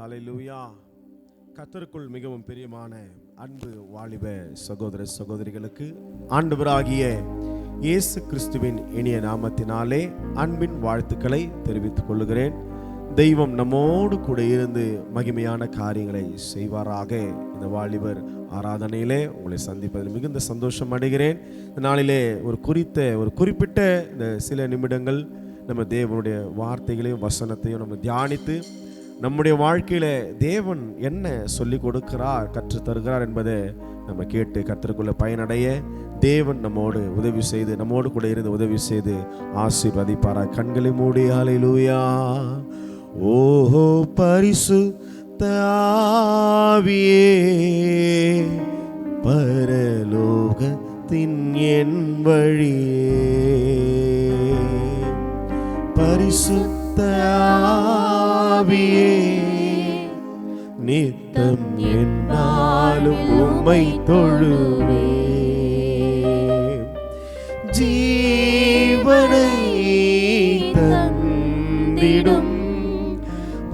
ஹல்லேலூயா. கர்த்தருக்குள் மிகவும் பிரியமான அன்பு வாலிப சகோதர சகோதரிகளுக்கு ஆண்டவராகிய இயேசு கிறிஸ்துவின் இனிய நாமத்தினாலே அன்பின் வாழ்த்துக்களை தெரிவித்துக் கொள்கிறேன். தெய்வம் நம்மோடு கூட இருந்து மகிமையான காரியங்களை செய்வாராக. இந்த வாலிபர் ஆராதனையிலே உங்களை சந்திப்பதில் மிகுந்த சந்தோஷம் அடைகிறேன். இந்த நாளிலே ஒரு குறிப்பிட்ட இந்த சில நிமிடங்கள் நம்ம தேவனுடைய வார்த்தைகளையும் வசனத்தையும் நம்ம தியானித்து நம்முடைய வாழ்க்கையில தேவன் என்ன சொல்லி கொடுக்கிறார், கற்றுத் தருகிறார் என்பதை நம்ம கேட்டு கர்த்தருக்குள்ள பயனடைய தேவன் நம்மோடு கூட இருந்து உதவி செய்து ஆசீர்வதிப்பாரா. கண்களை மூடி ஹல்லேலூயா. ஓஹோ பரிசுத்த ஆவியே, பரலோகத்தின் என் வழியே, பரிசுத்த ஆவியே, நித்தம் என்னாலும் உம்மை தொழுவே, ஜீவனை தந்திடும்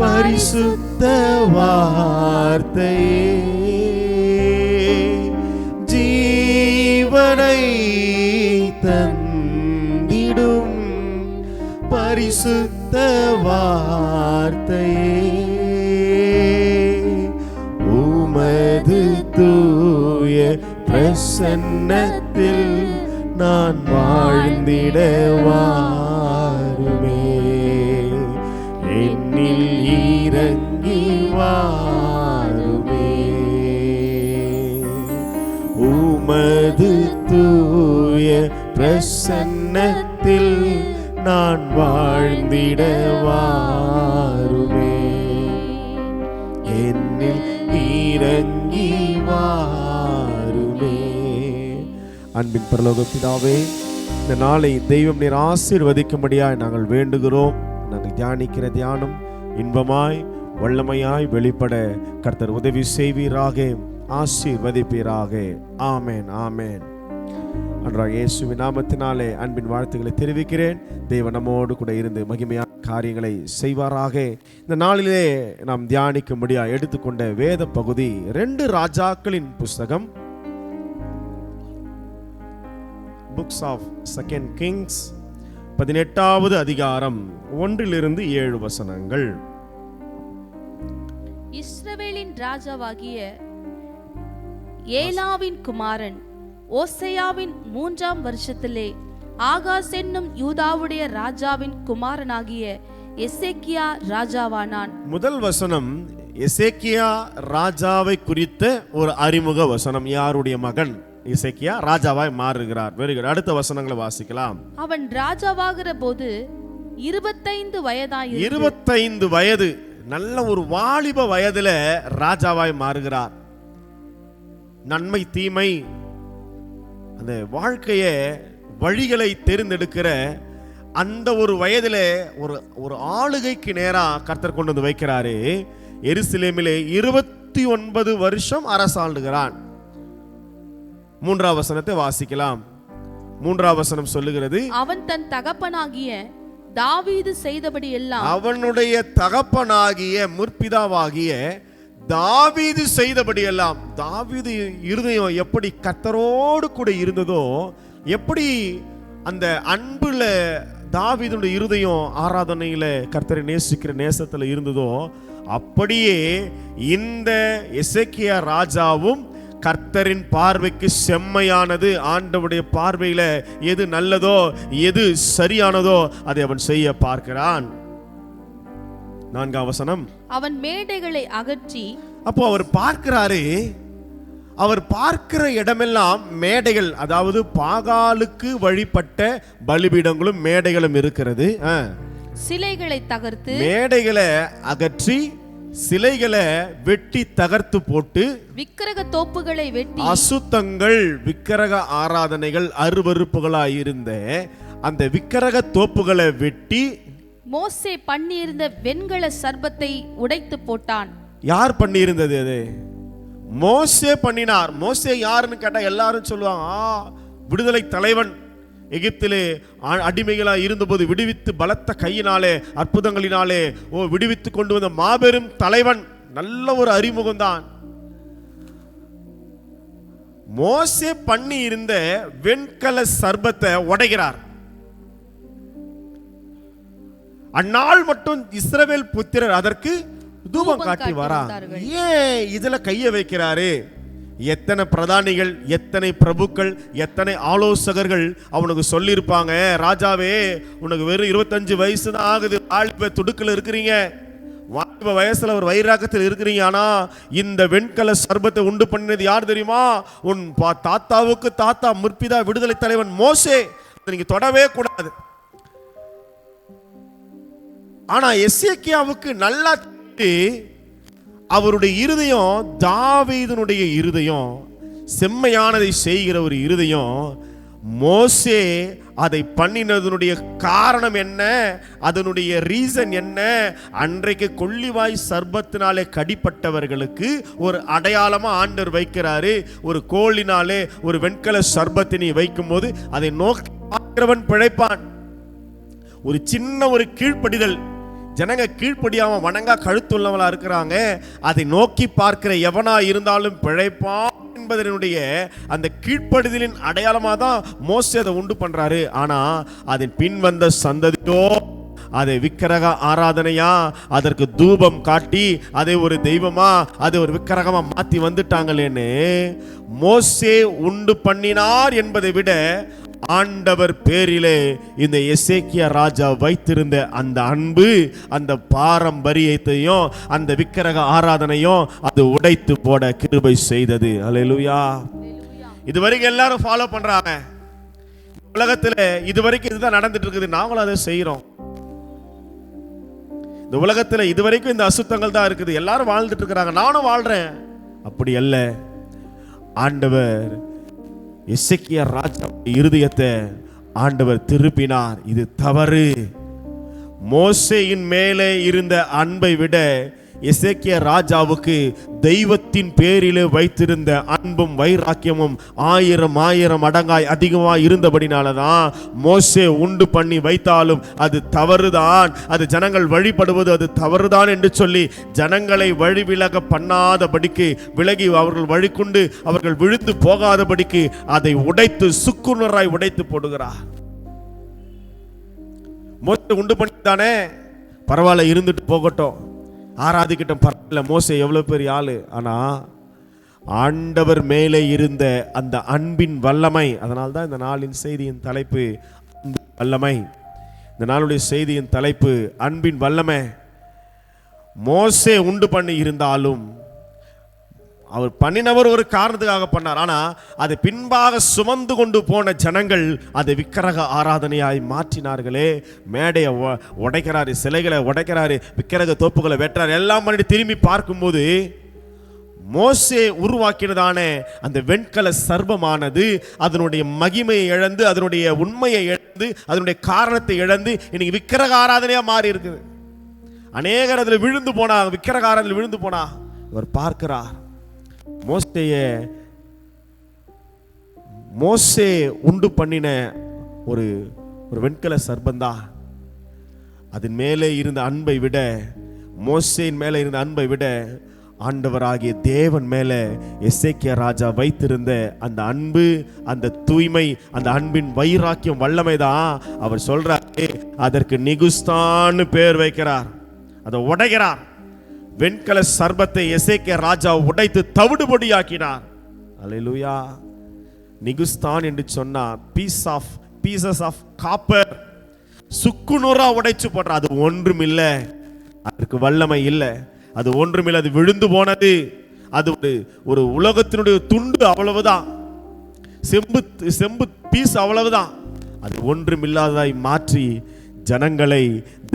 பரிசுத்த வார்த்தையே, ஜீவனை தந்திடும் பரிசுத்த வார்த்தையே, உமது தூய பிரசன்னத்தில் நான் வாழ்ந்திட வாருமே, என்னில் இறங்கி வாருமே, உமது தூய பிரசன்னத்தில் நான் வாழ்ந்திட வாருமே, என்னில் இறங்கி வாருமே. அன்பின் பரலோக பிதாவே, இந்த நாளை தெய்வம் நீர் ஆசீர்வதிக்கும்படியாய் நாங்கள் வேண்டுகிறோம். நாங்கள் தியானிக்கிற தியானம் இன்பமாய் வல்லமையாய் வெளிப்பட கர்த்தர் உதவி செய்வீராக, ஆசீர்வதிப்பீராக. ஆமேன் ஆமேன். அன்றாக இயேசுவின் நாமத்தினாலே அன்பின் வாழ்த்துக்களை தெரிவிக்கிறேன். தேவன் நம்மோடு கூட இருந்து மகிமையான காரியங்களை செய்வாராக. இந்த நாளிலே நாம் தியானிக்கும்படியா எடுத்துக்கொண்ட வேத பகுதி 2 ராஜாக்களின் புஸ்தகம், புக்ஸ் ஆஃப் 2 கிங்ஸ் 18வது அதிகாரம் 1-7 வசனங்கள். இஸ்ரவேலின் ராஜாவாகிய ஏலாவின் குமாரன் ஓசையாவின் 3ஆம் வருஷத்திலே ஆகாஸ் என்னும் யூதாவுடைய ராஜாவின் குமாரனாகிய எசேக்கியா ராஜாவானான். முதல் வசனம் எசேக்கியா ராஜாவை குறித்த ஒரு அறிமுக வசனம். யாருடைய மகன் எசேக்கியா ராஜாவாய் மாறுகிறார். Very good. அடுத்த வசனங்களை வாசிக்கலாம். அவன் ராஜாவாகிற போது 25 வயதாய் 25 வயது, நல்ல ஒரு வாலிப வயதுல ராஜாவாய் மாறுகிறார். நன்மை தீமை அந்த வாழ்க்கைய வழிகளை தேர்ந்தெடுக்கிற அந்த ஒரு வயதுல ஒரு ஆளுகைக்கு நேரா கர்த்தர் கொண்டு வந்து வைக்கிறாரு. எருசலேமிலே 29 வருஷம் அரசாண்டுகிறான். 3ஆம் வசனத்தை வாசிக்கலாம். 3ஆம் வசனம் சொல்லுகிறது, அவன் தன் தகப்பனாகிய தாவீது செய்தபடி எல்லாம், அவனுடைய தகப்பனாகிய முற்பிதாவாகிய தாவீது செய்தபடி எல்லாம். தாவீது இருதயம் எப்படி கர்த்தரோடு கூட இருந்ததோ, எப்படி அந்த அன்புல தாவீதுடைய இருதயம் ஆராதனையில கர்த்தரை நேசிக்கிற நேசத்துல இருந்ததோ, அப்படியே இந்த எசேக்கியா ராஜாவும் கர்த்தரின் பார்வைக்கு செம்மையானது, ஆண்டவருடைய பார்வையில எது நல்லதோ எது சரியானதோ அதை அவன் செய்ய பார்க்கிறான். 4ஆம் வசனம், அவன் மேடைகளை அகற்றி, அப்போ அவர் பார்க்கிறாரு, அவர் பார்க்கிற இடமெல்லாம் மேடைகள், அதாவது பாகாலுக்கு வழிபட்ட பலிபீடங்களும் மேடைகளும் இருக்கிறது. சிலைகளை தகர்த்து, மேடைகளை அகற்றி சிலைகளை வெட்டி தகர்த்து போட்டு, விக்கிரக தோப்புகளை வெட்டி, அசுத்தங்கள் விக்கிரக ஆராதனைகள் அருவருப்புகளாய் இருந்த அந்த விக்கிரக தோப்புகளை வெட்டி, மோசே பண்ணியிருந்த வெண்கல சர்பத்தை உடைத்து போட்டான். யார் பண்ணியிருந்தது? அது மோசே பண்ணினார். மோசே யாருன்னு கேட்டா எல்லாரும் சொல்லுவாங்க, விடுதலை தலைவன், எகிப்திலே அடிமைகளாக இருந்தபோது விடுவித்து பலத்த கையினாலே அற்புதங்களினாலே விடுவித்து கொண்டு வந்த மாபெரும் தலைவன் நல்ல ஒரு அறிமுகம் தான். மோசே பண்ணி இருந்த வெண்கல சர்பத்தை உடைக்கிறார். அந்நாள் மட்டும் இஸ்ரவேல் புத்திரர் அதற்கு தூபம் காட்டி வரா. ஏன் இதுல கைய வைக்கிறாரு? எத்தனை பிரதானிகள், எத்தனை பிரபுக்கள், எத்தனை ஆலோசகர்கள் அவனுக்கு சொல்லியிருப்பாங்க, ராஜாவே உனக்கு வெறும் 25 வயசு தான் ஆகுது, வாலிப துடுக்கல இருக்கிறீங்க, வாலிப வயசுல ஒரு வைராக்கத்தில் இருக்கிறீங்க, ஆனா இந்த வெண்கல சர்பத்தை உண்டு பண்ணினது யார் தெரியுமா? உன் தாத்தாவுக்கு தாத்தா முற்பிதா விடுதலை தலைவன் மோசே, நீங்க தொடவே கூடாது. ஆனா எசேக்கியாவுக்கு நல்லா அவருடைய இருதயம் தாவீதுனுடைய இருதயம், செம்மையானதை செய்கிற ஒரு இருதயம். மோசே அதை பண்ணினதனுடைய காரணம் என்ன, அதனுடைய ரீசன் என்ன? அன்றைக்கு கொள்ளிவாய் சர்பத்தினாலே கடிப்பட்டவர்களுக்கு ஒரு அடையாளமா ஆண்டவர் வைக்கிறாரு. ஒரு கோலினாலே ஒரு வெண்கல சர்பத்தினை வைக்கும் போது அதை நோக்கி பார்க்கிறவன் பிழைப்பான். ஒரு சின்ன ஒரு கீழ்ப்படிதல், ஜனங்க கீழ்ப்படியாம வணங்கா கழுத்துள்ளவளா இருக்கிறாங்க, அதை நோக்கி பார்க்கிற எவனா இருந்தாலும் பிழைப்பான் என்பதனுடைய அந்த கீழ்ப்படிதலின் அடையாளமா தான் மோசே அதை உண்டு பண்றாரு. ஆனா அதன் பின் வந்த சந்ததியோ அதை விக்கிரக ஆராதனையா, அதற்கு தூபம் காட்டி அதை ஒரு தெய்வமா, அதை ஒரு விக்கிரகமா மாத்தி வந்துட்டாங்களேன்னு மோசே உண்டு பண்ணினார் என்பதை விட ஆண்டவர் பேரிலே இந்த எசேக்கியா ராஜா வைத்திருந்த அந்த அன்பு, அந்த பாரம்பரியத்தையும் அந்த விக்கிரக ஆராதனையும் அது உடைத்து போட கிருபை செய்தது. அல்லேலூயா. இதுவரைக்கும் எல்லாரும் ஃபாலோ பண்றாங்க. உலகத்துல இதுவரைக்கும் இதுதான் நடந்துட்டு இருக்குது, நாங்களும் அதை செய்யறோம். இந்த உலகத்துல இதுவரைக்கும் இந்த அசுத்தங்கள் தான் இருக்குது, எல்லாரும் வாழ்ந்துட்டு இருக்கிறாங்க, நானும் வாழ்றேன். அப்படி அல்ல. ஆண்டவர் எசேக்கியா ராஜா இருதயத்தை ஆண்டவர் திருப்பினார். இது தவறு. மோசேயின் மேலே இருந்த அன்பை விட எசேக்கியா ராஜாவுக்கு தெய்வத்தின் பேரிலே வைத்திருந்த அன்பும் வைராக்கியமும் 1000 மடங்காய் அதிகமாக இருந்தபடினாலதான் மோசே உண்டு பண்ணி வைத்தாலும் அது தவறுதான், அது ஜனங்கள் வழிபடுவது அது தவறுதான் என்று சொல்லி ஜனங்களை வழி விலக பண்ணாதபடிக்கு, விலகி அவர்கள் வழிகொண்டு அவர்கள் விழுந்து போகாதபடிக்கு அதை உடைத்து சுக்குநூறாய் உடைத்து போடுகிறார். மோசே உண்டு பண்ணித்தானே, பரவாயில்ல இருந்துட்டு போகட்டும், ஆராதிக்கிட்டும், பரவாயில்ல, மோசே எவ்வளவு பெரிய ஆளு. ஆனா ஆண்டவர் மேலே இருந்த அந்த அன்பின் வல்லமை, அதனால்தான் இந்த நாளின் செய்தியின் தலைப்பு வல்லமை. இந்த நாளுடைய செய்தியின் தலைப்பு அன்பின் வல்லமை. மோசே உண்டு பண்ணி இருந்தாலும் அவர் பண்ணினவர் ஒரு காரணத்துக்காக பண்ணார். ஆனா அதை பின்பாக சுமந்து கொண்டு போன ஜனங்கள் அதை விக்கிரக ஆராதனையாய் மாற்றினார்களே. மேடையை உடைக்கிறாரு, சிலைகளை உடைக்கிறாரு, விக்கிரக தோப்புகளை வெட்டுறாரு, எல்லாம் பண்ணிட்டு திரும்பி பார்க்கும்போது மோசே உருவாக்கினதான அந்த வெண்கல சர்பமானது அதனுடைய மகிமையை இழந்து, அதனுடைய உண்மையை இழந்து, அதனுடைய காரணத்தை இழந்து இன்னைக்கு விக்கிரக ஆராதனையா மாறி இருக்குது. அநேகர் அதில் விழுந்து போனா, விக்கிரக ஆராதனையில் விழுந்து போனா அவர் பார்க்கிறார். மோசே உண்டு பண்ணின ஒரு வெண்கல சர்பந்தா அதன் மேலே இருந்த அன்பை விட, மோசேயின் மேலே இருந்த அன்பை விட ஆண்டவராகிய தேவன் மேலே எசேக்கியா ராஜா வைத்திருந்த அந்த அன்பு, அந்த தூய்மை, அந்த அன்பின் வைராக்கியம், வல்லமை தான் அவர் சொல்றாரு. அதற்கு நிகுஸ்தான்னு பேர் வைக்கிறார். அதை உடைக்கிறார். வெண்கல சர்பத்தை எசேக்கியா ராஜா உடைத்து தவிடுபொடியாக்கினார். அல்லேலூயா. நிகுஸ்தான் என்று சொன்னா பீசஸ் ஆஃப் காப்பர், சுக்குநூறா உடைச்சு போடுற. அது ஒன்றும் இல்லை, அதற்கு வல்லமை இல்லை, அது ஒன்றுமில்லை, அது விழுந்து போனது. அது ஒரு உலகத்தினுடைய துண்டு, அவ்வளவுதான். செம்பு பீஸ், அவ்வளவுதான். அது ஒன்றுமில்லாததாய் மாற்றி ஜனங்களை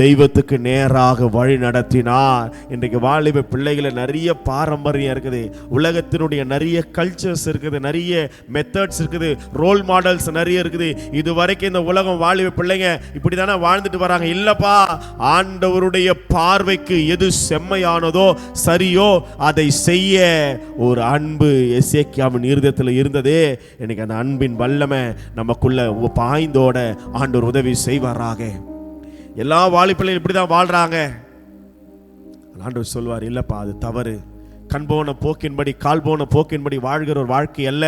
தெய்வத்துக்கு நேராக வழி நடத்தினார். இன்றைக்கு வாலிப பிள்ளைகளை நிறைய பாரம்பரியம் இருக்குது, உலகத்தினுடைய நிறைய கல்ச்சர்ஸ் இருக்குது, நிறைய மெத்தட்ஸ் இருக்குது, ரோல் மாடல்ஸ் நிறைய இருக்குது. இது வரைக்கும் இந்த உலகம் வாலிப பிள்ளைங்க இப்படி தானே வாழ்ந்துட்டு வராங்க. இல்லப்பா, ஆண்டவருடைய பார்வைக்கு எது செம்மையானதோ சரியோ அதை செய்ய ஒரு அன்பு எசேக்கியாவின் இருதயத்தில் இருந்ததே. இன்னைக்கு அந்த அன்பின் வல்லமை நமக்குள்ள பாய்ந்தோட ஆண்டவர் உதவி செய்வாராக. எல்லா வாலிபர்களும் இப்படிதான் வாழ்றாங்க. ஆண்டவர் சொல்வார், இல்லப்பா அது தவறு. கண் போன போக்கின்படி கால் போன போக்கின்படி வாழ்கிற ஒரு வாழ்க்கை அல்ல.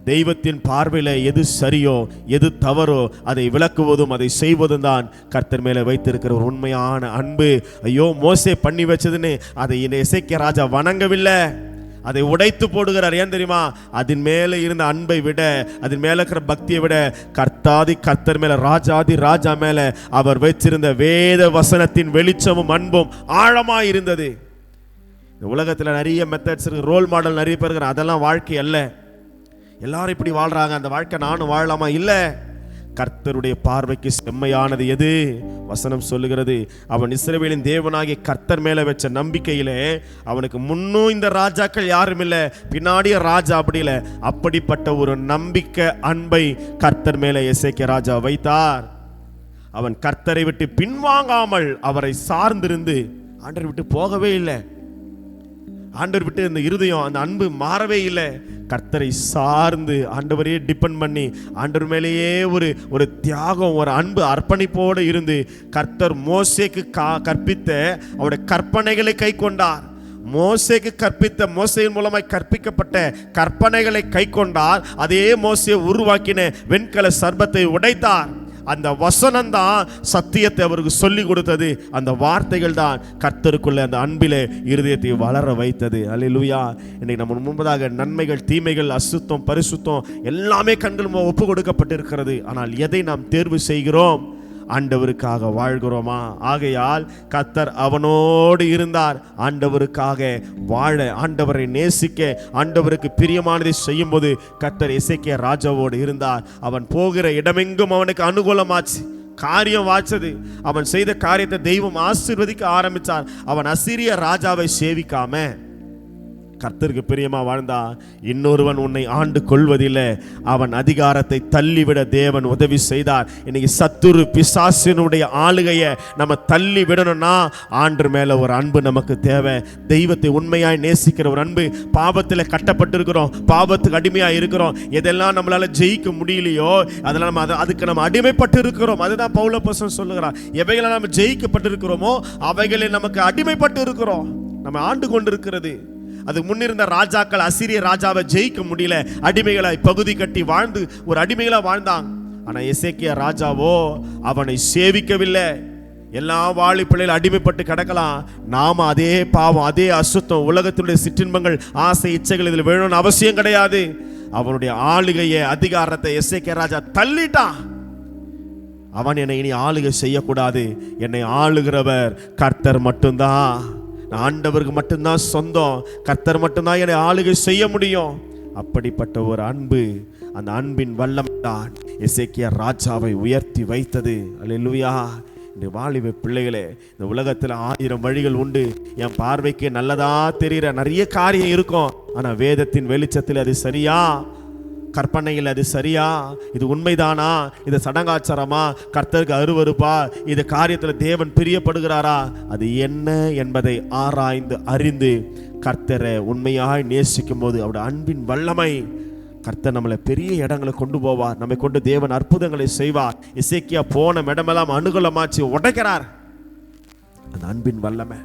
தெய்வத்தின் பார்வையில் எது சரியோ எது தவறோ அதை விளக்குவதும் அதை செய்வதும் தான் கர்த்தர் மேலே வைத்திருக்கிற ஒரு உண்மையான அன்பு. ஐயோ, மோசே பண்ணி வச்சதுன்னு அதை இந்த எசேக்கியா ராஜா வணங்கவில்லை, அதை உடைத்து போடுகிறார். ஏன் தெரியுமா? அதன் மேலே இருந்த அன்பை விட, அதன் மேலே இருக்கிற பக்தியை விட கர்த்தர் மேல, ராஜாதி ராஜா மேல அவர் வைத்திருந்த வேத வசனத்தின் வெளிச்சமும் அன்பும் ஆழமா இருந்தது. இந்த உலகத்தில் நிறைய மெத்தட்ஸ் இருக்கு, ரோல் மாடல் நிறைய பேர் இருக்கிறாங்க. அதெல்லாம் வாழ்க்கை அல்ல. எல்லாரும் இப்படி வாழ்றாங்க, அந்த வாழ்க்கை நானும் வாழலாமா? இல்லை. கர்த்தருடைய பார்வைக்கு செம்மையானது எது? வசனம் சொல்லுகிறது, அவன் இஸ்ரவேலின் தேவனாகிய கர்த்தர் மேல வச்ச நம்பிக்கையிலே அவனுக்கு முன்னும் இந்த ராஜாக்கள் யாரும் இல்லை, பின்னாடிய ராஜா அப்படி இல்லை. அப்படிப்பட்ட ஒரு நம்பிக்கை அன்பை கர்த்தர் மேல எசேக்கியா ராஜா வைத்தார். அவன் கர்த்தரை விட்டு பின்வாங்காமல் அவரை சார்ந்திருந்து ஆண்டரை விட்டு போகவே இல்லை. ஆண்டவர் விட்டு இந்த இருதயம், அந்த அன்பு மாறவே இல்லை. கர்த்தரை சார்ந்து ஆண்டவரையே டிபெண்ட் பண்ணி ஆண்டவர் மேலேயே ஒரு தியாகம், ஒரு அன்பு அர்ப்பணிப்போடு இருந்து கர்த்தர் மோசேக்கு கற்பித்த அவருடைய கற்பனைகளை கை கொண்டார். மோசேக்கு கற்பித்த, மோசேயின் மூலமாய் கற்பிக்கப்பட்ட கற்பனைகளை கை கொண்டார். அதே மோசே உருவாக்கின வெண்கல சர்பத்தை உடைத்தார். அந்த வசனம் தான் சத்தியத்தை அவருக்கு சொல்லி கொடுத்தது. அந்த வார்த்தைகள் தான் கர்த்தருக்குள்ள அந்த அன்பிலே இருதயத்தை வளர வைத்தது. அல்லேலூயா. இன்னைக்கு நம்ம முன்பதாக நன்மைகள், தீமைகள், அசுத்தம், பரிசுத்தம் எல்லாமே கண்கள் ஒப்பு கொடுக்கப்பட்டிருக்கிறது. ஆனால் எதை நாம் தேர்வு செய்கிறோம்? ஆண்டவருக்காக வாழ்கிறோமா? ஆகையால் கர்த்தர் அவனோடு இருந்தார். ஆண்டவருக்காக வாழ, ஆண்டவரை நேசிக்க, ஆண்டவருக்கு பிரியமானதை செய்யும் போது கர்த்தர் எசேக்கியா ராஜாவோடு இருந்தார். அவன் போகிற இடமெங்கும் அவனுக்கு அனுகூலமாச்சு, காரியம் வாச்சது. அவன் செய்த காரியத்தை தெய்வம் ஆசீர்வதிக்க ஆரம்பித்தார். அவன் அசீரிய ராஜாவை சேவிக்காம கர்த்தருக்கு பிரியமா வாழ்ந்தா இன்னொருவன் உன்னை ஆண்டு கொள்வதில்லை. அவன் அதிகாரத்தை தள்ளிவிட தேவன் உதவி செய்தார். இன்னைக்கு சத்துரு பிசாசினுடைய ஆளுகையை நம்ம தள்ளி விடணும்னா ஆண்டு மேல ஒரு அன்பு நமக்கு தேவை. தெய்வத்தை உண்மையாய் நேசிக்கிற ஒரு அன்பு. பாவத்தில் கட்டப்பட்டிருக்கிறோம், பாவத்துக்கு அடிமையா இருக்கிறோம். எதெல்லாம் நம்மளால ஜெயிக்க முடியலையோ அதெல்லாம் நம்ம அதுக்கு நம்ம அடிமைப்பட்டு இருக்கிறோம். அதுதான் பவுல் அப்போஸ்தலன் சொல்லுகிறார், எவைகளை நம்ம ஜெயிக்கப்பட்டிருக்கிறோமோ அவைகளில் நமக்கு அடிமைப்பட்டு இருக்கிறோம். நம்ம ஆண்டு கொண்டிருக்கிறது. அது முன்னிருந்த ராஜாக்கள் அசீரிய ராஜாவை ஜெயிக்க முடியல, அடிமைகளாய் பகுதி கட்டி வாழ்ந்து ஒரு அடிமைகளா வாழ்ந்தாங்க. ஆனா எசேக்கியா ராஜாவோ அவனை சேவிக்கவில்லை. எல்லா வாலி பிள்ளைகள் அடிமைப்பட்டு கிடக்கலாம். நாம அதே பாவம், அதே அசுத்தம், உலகத்தினுடைய சிற்றின்பங்கள், ஆசை, இச்சைகள் இதில் வேணும்னு அவசியம் கிடையாது. அவனுடைய ஆளுகையை, அதிகாரத்தை எசேக்கியா ராஜா தள்ளிட்டான். அவன் என்னை இனி ஆளுகை செய்யக்கூடாது, என்னை ஆளுகிறவர் கர்த்தர் மட்டும்தான், ஆண்டவருக்கு மட்டும்தான் சொந்தம், கர்த்தர் மட்டும்தான் என்னை ஆளுகை செய்ய முடியும். அப்படிப்பட்ட ஒரு அன்பு, அந்த அன்பின் வல்லமை தான் எசேக்கியா ராஜாவை உயர்த்தி வைத்தது. அல்லேலூயா. இந்த வாலிப பிள்ளைகளே, இந்த உலகத்தில் 1000 வழிகள் உண்டு. என் பார்வைக்கு நல்லதா தெரிகிற நிறைய காரியம் இருக்கும். ஆனால் வேதத்தின் வெளிச்சத்தில் அது சரியா? கற்பனையில் அது சரியா? இது உண்மைதானா? இது சடங்காச்சாரமா? கர்த்தருக்கு அருவருப்பா? இது காரியத்தில் தேவன் பிரியப்படுகிறாரா? அது என்ன என்பதை ஆராய்ந்து அறிந்து கர்த்தரை உண்மையாய் நேசிக்கும் போது அவருடைய அன்பின் வல்லமை, கர்த்தர் நம்மளை பெரிய இடங்களை கொண்டு போவார். நம்மை கொண்டு தேவன் அற்புதங்களை செய்வார். எசேக்கியா போன இடமெல்லாம் அனுகூலமாச்சு, உடைக்கிறார். அந்த அன்பின் வல்லமை,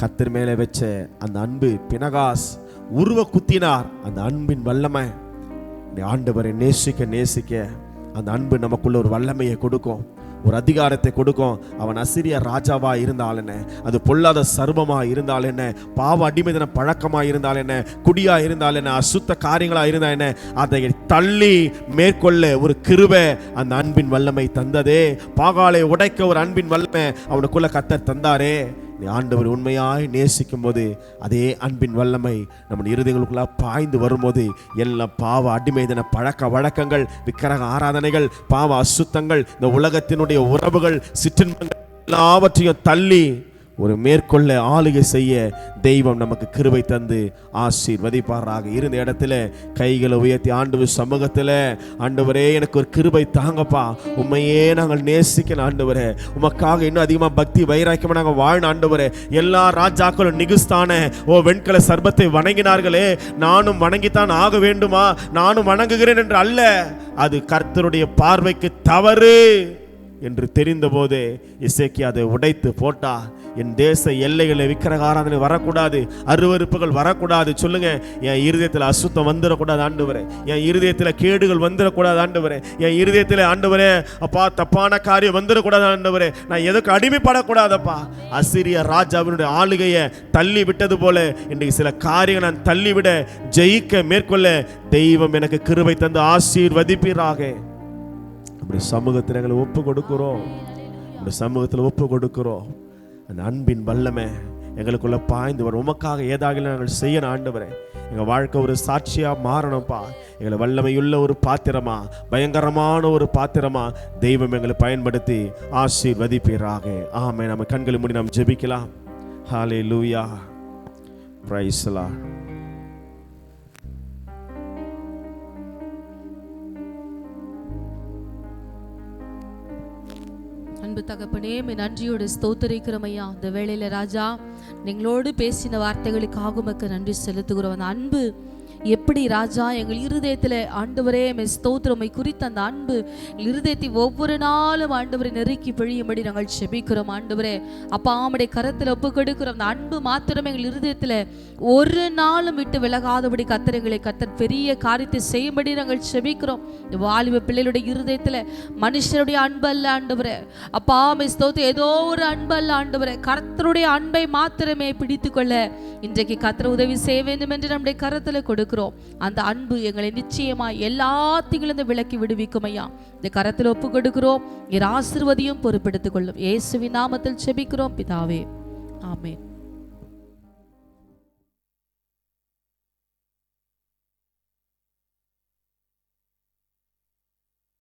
கர்த்தர் மேலே வச்ச அந்த அன்பு, பினகாஸ் உருவ குத்தினார். அந்த அன்பின் வல்லமை, ஆண்டவரை நேசிக்க நேசிக்க அந்த அன்பு நமக்குள்ள ஒரு வல்லமையை கொடுக்கும், ஒரு அதிகாரத்தை கொடுக்கும். அவன் அசீரிய ராஜாவா இருந்தால் என்ன, அது பொல்லாத சர்வமா இருந்தால் என்ன, பாவ அடிமைதன பழக்கமா இருந்தால் என்ன, குடியா இருந்தால் என்ன, அசுத்த காரியங்களா இருந்தா என்ன, அதை தள்ளி மேற்கொள்ள ஒரு கிருபை அந்த அன்பின் வல்லமை தந்ததே. பாகாலை உடைக்க ஒரு அன்பின் வல்லமை அவனுக்குள்ள கர்த்தர் தந்தாரே. ஆண்டவர் உண்மையாய் நேசிக்கும் போது அதே அன்பின் வல்லமை நம்ம இருதயங்களுக்குள்ள பாய்ந்து வரும்போது எல்லா பாவ அடிமைதன பழக்க வழக்கங்கள், விக்கிரக ஆராதனைகள், பாவ அசுத்தங்கள், இந்த உலகத்தினுடைய உறவுகள், சிற்றின்பங்கள் எல்லாவற்றையும் தள்ளி ஒரு மேற்கொள்ள ஆளுகை செய்ய தெய்வம் நமக்கு கிருபை தந்து ஆசீர்வதிப்பாராக. இருந்த இடத்துல கைகளை உயர்த்தி ஆண்டவர் சமூகத்தில், ஆண்டவரே எனக்கு ஒரு கிருபை தாங்கப்பா, உண்மையே நாங்கள் நேசிக்கணும் ஆண்டவரே, உமக்காக இன்னும் அதிகமாக பக்தி வைராக்கியமாக நாங்கள் வாழணும் ஆண்டவரே. எல்லா ராஜாக்களும் நிகுஸ்தான வெண்கல சர்பத்தை வணங்கினார்களே, நானும் வணங்கித்தான் ஆக வேண்டுமா? நானும் வணங்குகிறேன் என்று அல்ல, அது கர்த்தருடைய பார்வைக்கு தவறு என்று தெரிந்த போதே எசேக்கியா அதை உடைத்து போட்டா. என் தேச எல்லைகளில் விக்கிரக ஆராதனை வரக்கூடாது, அருவருப்புகள் வரக்கூடாது. சொல்லுங்க, என் இருதயத்தில் அசுத்தம் வந்துடக்கூடாது ஆண்டவரே, என் இருதயத்தில் கேடுகள் வந்துடக்கூடாது ஆண்டவரே, என் இருதயத்தில் ஆண்டவரே அப்பா தப்பான காரியம் வந்துடக்கூடாது ஆண்டவரே, நான் எதுக்கு அடிமைப்படக்கூடாதப்பா. அசிரிய ராஜாவினுடைய ஆளுகையை தள்ளி விட்டது போல இன்றைக்கு சில காரியங்கள் நான் தள்ளிவிட ஜெயிக்க மேற்கொள்ள தெய்வம் எனக்கு கிருபை தந்து ஆசீர்வதிப்பீராக. அப்படி சமூகத்தில் எங்களை ஒப்பு கொடுக்கிறோம், அப்படி சமூகத்தில் ஒப்பு கொடுக்கிறோம். அந்த அன்பின் வல்லமை எங்களுக்குள்ள பாய்ந்து வரும். உமக்காக ஏதாக நாங்கள் செய்யணும் ஆண்டவரே. எங்கள் வாழ்க்கை ஒரு சாட்சியாக மாறணும்ப்பா. எங்களை வல்லமையுள்ள ஒரு பாத்திரமா, பயங்கரமான ஒரு பாத்திரமா தெய்வம் எங்களை பயன்படுத்தி ஆசீர்வதிப்பீராக. ஆமென். நம்ம கண்களை மூடி நாம் ஜெபிக்கலாம். ஹல்லேலூயா, பிரைஸ் தி லார்ட். அன்பு தகப்பனே, நன்றியோடு ஸ்தோத்திரிக்கிறோம் ஐயா. இந்த வேளையில ராஜா எங்களோடு பேசின வார்த்தைகளுக்காக உமக்கு நன்றி செலுத்துகிறோம். அந்த அன்பு எப்படி ராஜா எங்கள் இருதயத்தில் ஆண்டவரே ஸ்தோத்திரமை குறித்த அந்த அன்பு இருதயத்தை ஒவ்வொரு நாளும் ஆண்டவரை நெருக்கி பிழியும்படி நாங்கள் செபிக்கிறோம் ஆண்டவரே. அப்பா ஆமடைய கரத்தில் ஒப்பு கொடுக்கிறோம். அந்த அன்பு மாத்திரமே எங்கள் இருதயத்தில் ஒரு நாளும் விட்டு விலகாதபடி கத்தரைகளை கத்தர் பெரிய காரியத்தை செய்யும்படி நாங்கள் செபிக்கிறோம். வாலிப பிள்ளைகளுடைய இருதயத்தில் மனுஷருடைய அன்பு அல்ல ஆண்டவரே, அப்பா ஸ்தோத்திரம் ஏதோ ஒரு அன்பு அல்ல ஆண்டவரே, கர்த்தருடைய அன்பை மாத்திரமே பிடித்து கொள்ள இன்றைக்கு கர்த்தர் உதவி செய்ய வேண்டும் என்று நம்முடைய கரத்தில் கொடுக்கிறோம். அந்த அன்பு எங்களை நிச்சயமா எல்லாத்தையும் விலக்கி விடுவிக்கும் ஐயா. இந்த கரத்தில் ஒப்பு கொடுக்கிறோம். ஆசீர்வதியும் பொறுப்பெடுத்துக் கொள்ளும். இயேசுவின் நாமத்தில் செபிக்கிறோம் பிதாவே, ஆமென்.